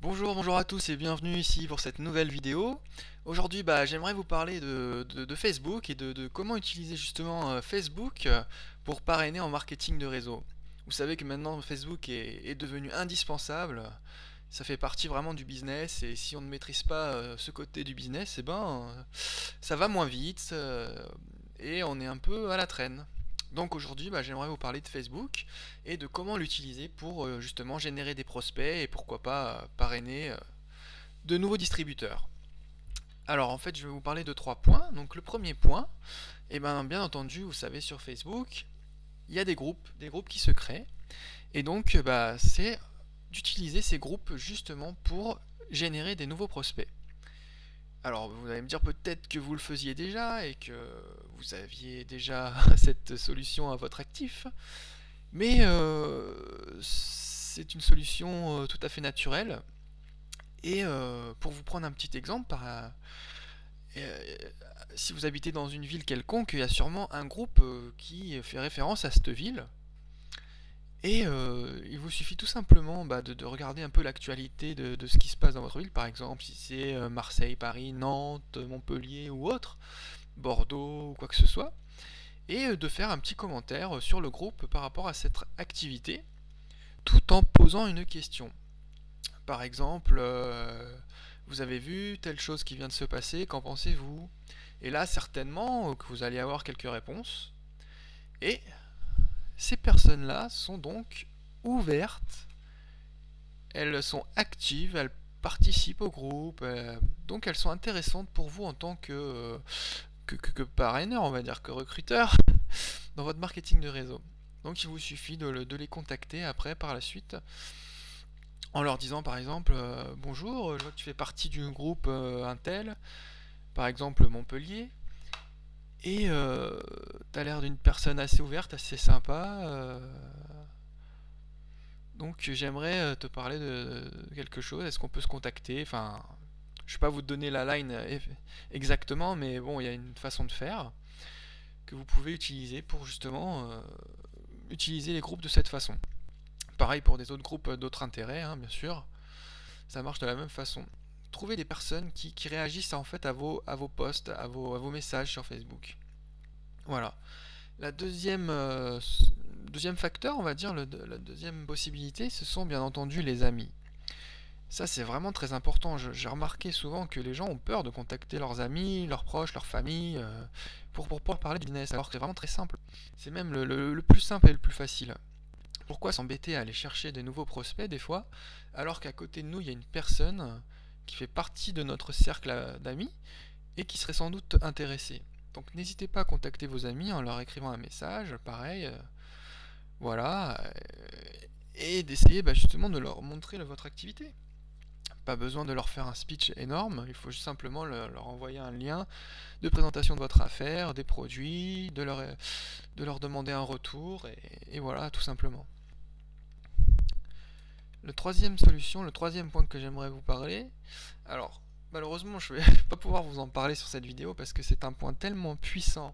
Bonjour à tous et bienvenue ici pour cette nouvelle vidéo. Aujourd'hui, j'aimerais vous parler de Facebook et de comment utiliser justement Facebook pour parrainer en marketing de réseau. Vous savez que maintenant Facebook est devenu indispensable, ça fait partie vraiment du business et si on ne maîtrise pas ce côté du business, ça va moins vite et on est un peu à la traîne. Donc aujourd'hui, j'aimerais vous parler de Facebook et de comment l'utiliser pour justement générer des prospects et pourquoi pas parrainer de nouveaux distributeurs. Alors en fait, je vais vous parler de 3 points. Donc le premier point, bien entendu, vous savez, sur Facebook, il y a des groupes qui se créent. Et donc, c'est d'utiliser ces groupes justement pour générer des nouveaux prospects. Alors vous allez me dire peut-être que vous le faisiez déjà et que vous aviez déjà cette solution à votre actif, mais c'est une solution tout à fait naturelle. Et pour vous prendre un petit exemple, euh, si vous habitez dans une ville quelconque, il y a sûrement un groupe qui fait référence à cette ville. Et il vous suffit tout simplement de regarder un peu l'actualité de ce qui se passe dans votre ville, par exemple si c'est Marseille, Paris, Nantes, Montpellier ou autre, Bordeaux ou quoi que ce soit, et de faire un petit commentaire sur le groupe par rapport à cette activité, tout en posant une question. Par exemple, vous avez vu telle chose qui vient de se passer, qu'en pensez-vous? Et là, certainement que vous allez avoir quelques réponses, et ces personnes-là sont donc ouvertes, elles sont actives, elles participent au groupe, donc elles sont intéressantes pour vous en tant que parraineur, on va dire, que recruteur dans votre marketing de réseau. Donc il vous suffit de les contacter après par la suite en leur disant par exemple bonjour, je vois que tu fais partie du groupe Intel, par exemple Montpellier, et tu as l'air d'une personne assez ouverte, assez sympa. Donc j'aimerais te parler de quelque chose. Est-ce qu'on peut se contacter? Enfin, je ne vais pas vous donner la line exactement, mais bon, il y a une façon de faire que vous pouvez utiliser pour justement utiliser les groupes de cette façon. Pareil pour des autres groupes d'autres intérêts, hein, bien sûr. Ça marche de la même façon. Trouvez des personnes qui réagissent en fait à vos posts, à vos messages sur Facebook. Voilà. La deuxième facteur, on va dire, la deuxième possibilité, ce sont bien entendu les amis. Ça, c'est vraiment très important. J'ai remarqué souvent que les gens ont peur de contacter leurs amis, leurs proches, leur famille, pour pouvoir parler de business, alors que c'est vraiment très simple. C'est même le plus simple et le plus facile. Pourquoi s'embêter à aller chercher des nouveaux prospects des fois, alors qu'à côté de nous, il y a une personne qui fait partie de notre cercle d'amis et qui serait sans doute intéressée. Donc n'hésitez pas à contacter vos amis en leur écrivant un message, pareil, voilà, et d'essayer justement de leur montrer votre activité. Pas besoin de leur faire un speech énorme, il faut juste simplement leur envoyer un lien de présentation de votre affaire, des produits, de leur demander un retour, et voilà, tout simplement. Le troisième point que j'aimerais vous parler, alors malheureusement je vais pas pouvoir vous en parler sur cette vidéo parce que c'est un point tellement puissant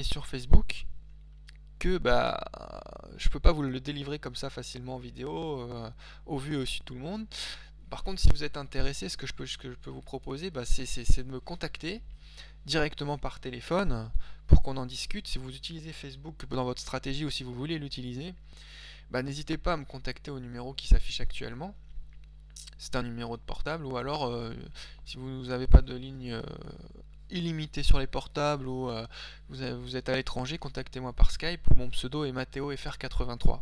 sur Facebook que je peux pas vous le délivrer comme ça facilement en vidéo au vu et au su de tout le monde. Par contre, si vous êtes intéressé, ce que je peux vous proposer, c'est de me contacter directement par téléphone pour qu'on en discute. Si vous utilisez Facebook dans votre stratégie ou si vous voulez l'utiliser, n'hésitez pas à me contacter au numéro qui s'affiche actuellement. C'est un numéro de portable, ou alors si vous n'avez pas de ligne illimitée sur les portables ou vous êtes à l'étranger, contactez-moi par Skype où mon pseudo est MathéoFR83.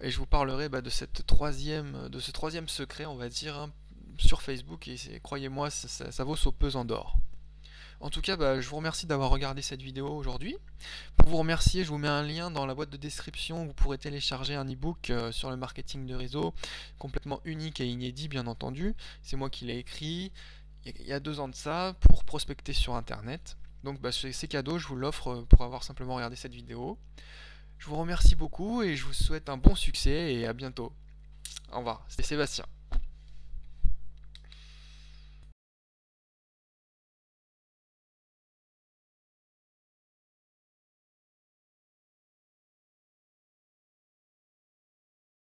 Et je vous parlerai de ce troisième secret, on va dire, hein, sur Facebook, et croyez-moi, ça vaut son pesant d'or. En tout cas, je vous remercie d'avoir regardé cette vidéo aujourd'hui. Pour vous remercier, je vous mets un lien dans la boîte de description où vous pourrez télécharger un e-book sur le marketing de réseau, complètement unique et inédit bien entendu. C'est moi qui l'ai écrit il y a 2 ans de ça pour prospecter sur internet. Donc c'est cadeau, je vous l'offre pour avoir simplement regardé cette vidéo. Je vous remercie beaucoup et je vous souhaite un bon succès et à bientôt. Au revoir, c'était Sébastien.